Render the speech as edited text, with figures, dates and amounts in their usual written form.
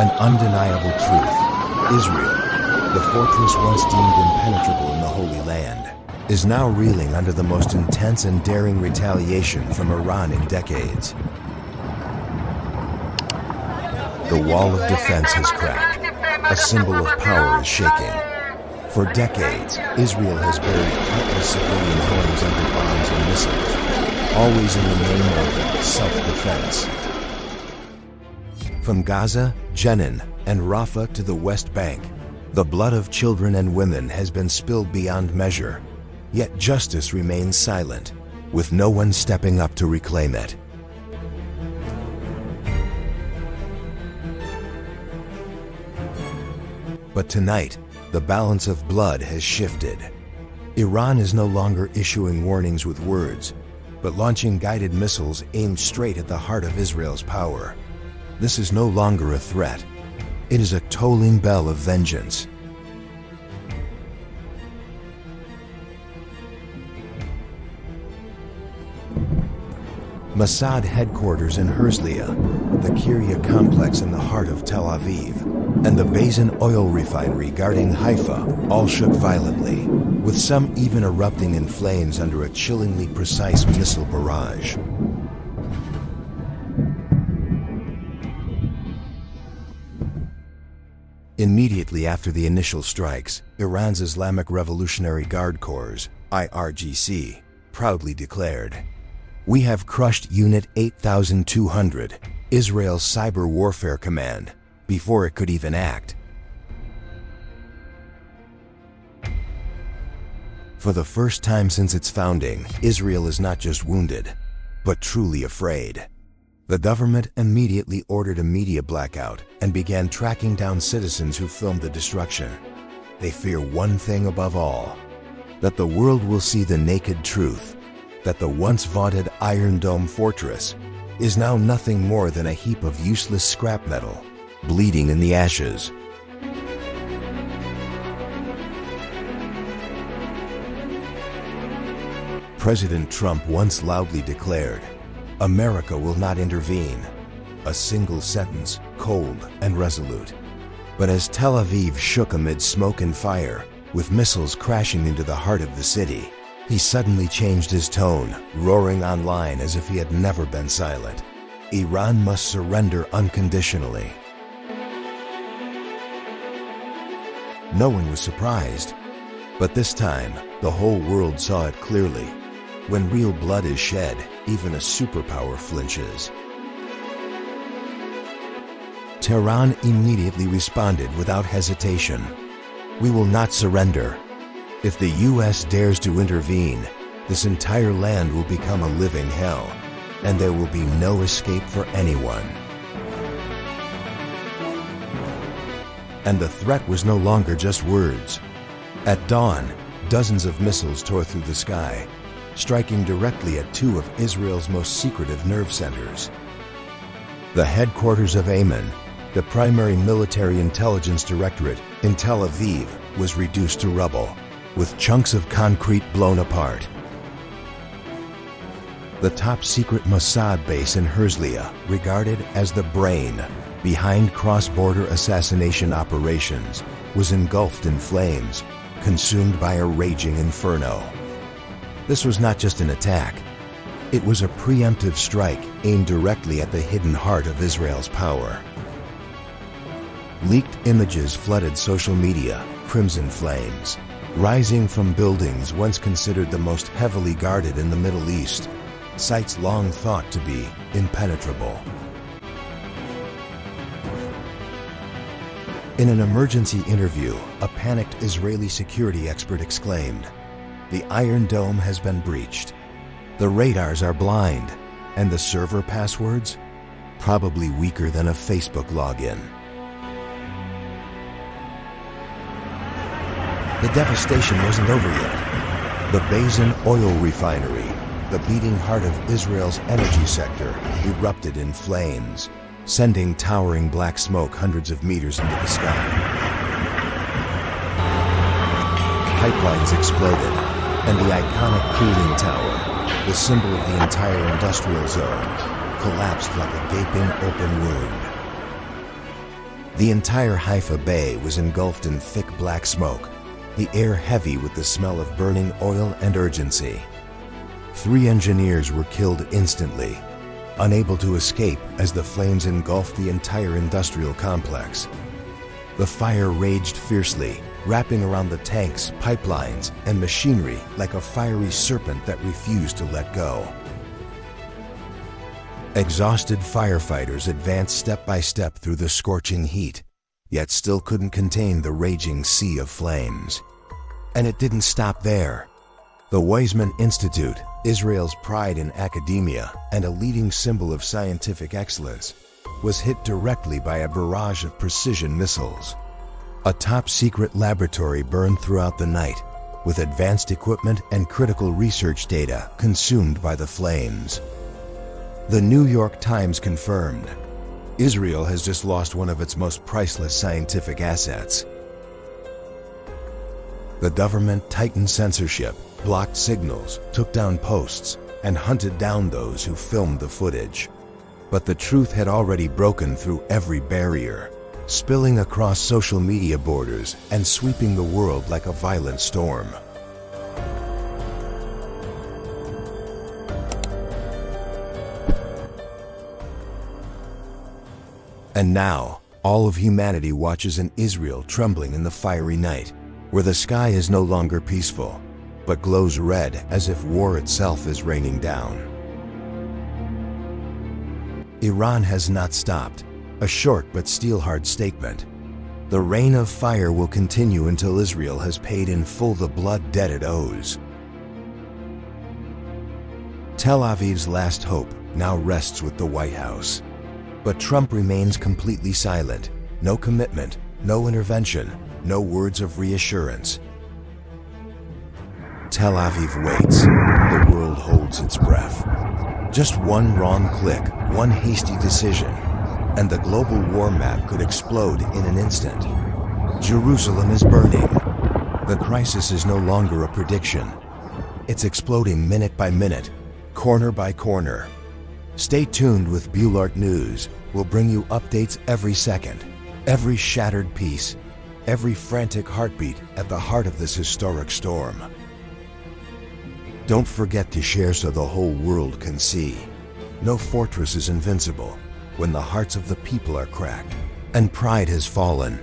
An undeniable truth. Israel, the fortress once deemed impenetrable in the Holy Land, is now reeling under the most intense and daring retaliation from Iran in decades. The wall of defense has cracked. A symbol of power is shaking. For decades, Israel has buried countless civilian homes under bombs and missiles, always in the name of self-defense. From Gaza, Jenin, and Rafah to the West Bank, the blood of children and women has been spilled beyond measure. Yet justice remains silent, with no one stepping up to reclaim it. But tonight, the balance of blood has shifted. Iran is no longer issuing warnings with words, but launching guided missiles aimed straight at the heart of Israel's power. This is no longer a threat. It is a tolling bell of vengeance. Mossad headquarters in Herzliya, the Kiryat complex in the heart of Tel Aviv, and the Bazin oil refinery guarding Haifa all shook violently, with some even erupting in flames under a chillingly precise missile barrage. Immediately after the initial strikes, Iran's Islamic Revolutionary Guard Corps, IRGC, proudly declared, "We have crushed Unit 8200, Israel's cyber warfare command, before it could even act." For the first time since its founding, Israel is not just wounded, but truly afraid. The government immediately ordered a media blackout and began tracking down citizens who filmed the destruction. They fear one thing above all: that the world will see the naked truth, that the once vaunted Iron Dome fortress is now nothing more than a heap of useless scrap metal, bleeding in the ashes. President Trump once loudly declared, "America will not intervene." A single sentence, cold and resolute. But as Tel Aviv shook amid smoke and fire, with missiles crashing into the heart of the city, he suddenly changed his tone, roaring online as if he had never been silent. Iran must surrender unconditionally. No one was surprised. But this time, the whole world saw it clearly. When real blood is shed, even a superpower flinches. Tehran immediately responded without hesitation. "We will not surrender. If the US dares to intervene, this entire land will become a living hell, and there will be no escape for anyone." And the threat was no longer just words. At dawn, dozens of missiles tore through the sky, striking directly at two of Israel's most secretive nerve centers. The headquarters of Amman, the primary military intelligence directorate in Tel Aviv, was reduced to rubble, with chunks of concrete blown apart. The top-secret Mossad base in Herzliya, regarded as the brain behind cross-border assassination operations, was engulfed in flames, consumed by a raging inferno. This was not just an attack. It was a preemptive strike aimed directly at the hidden heart of Israel's power. Leaked images flooded social media, crimson flames, rising from buildings once considered the most heavily guarded in the Middle East, sites long thought to be impenetrable. In an emergency interview, a panicked Israeli security expert exclaimed, "The Iron Dome has been breached. The radars are blind, and the server passwords? Probably weaker than a Facebook login." The devastation wasn't over yet. The Bazin oil refinery, the beating heart of Israel's energy sector, erupted in flames, sending towering black smoke hundreds of meters into the sky. Pipelines exploded, and the iconic cooling tower, the symbol of the entire industrial zone, collapsed like a gaping open wound. The entire Haifa Bay was engulfed in thick black smoke, the air heavy with the smell of burning oil and urgency. 3 engineers were killed instantly, unable to escape as the flames engulfed the entire industrial complex. The fire raged fiercely, wrapping around the tanks, pipelines, and machinery like a fiery serpent that refused to let go. Exhausted firefighters advanced step by step through the scorching heat, yet still couldn't contain the raging sea of flames. And it didn't stop there. The Weizmann Institute, Israel's pride in academia and a leading symbol of scientific excellence, was hit directly by a barrage of precision missiles. A top-secret laboratory burned throughout the night, with advanced equipment and critical research data consumed by the flames. The New York Times confirmed, Israel has just lost one of its most priceless scientific assets. The government tightened censorship, blocked signals, took down posts, and hunted down those who filmed the footage. But the truth had already broken through every barrier, spilling across social media borders and sweeping the world like a violent storm. And now, all of humanity watches in Israel trembling in the fiery night, where the sky is no longer peaceful, but glows red as if war itself is raining down. Iran has not stopped, a short but steel-hard statement. The rain of fire will continue until Israel has paid in full the blood debt it owes. Tel Aviv's last hope now rests with the White House. But Trump remains completely silent. No commitment, no intervention, no words of reassurance. Tel Aviv waits. The world holds its breath. Just one wrong click, one hasty decision, and the global war map could explode in an instant. Jerusalem is burning. The crisis is no longer a prediction. It's exploding minute by minute, corner by corner. Stay tuned with Bulort News. We'll bring you updates every second, every shattered piece, every frantic heartbeat at the heart of this historic storm. Don't forget to share so the whole world can see. No fortress is invincible when the hearts of the people are cracked and pride has fallen.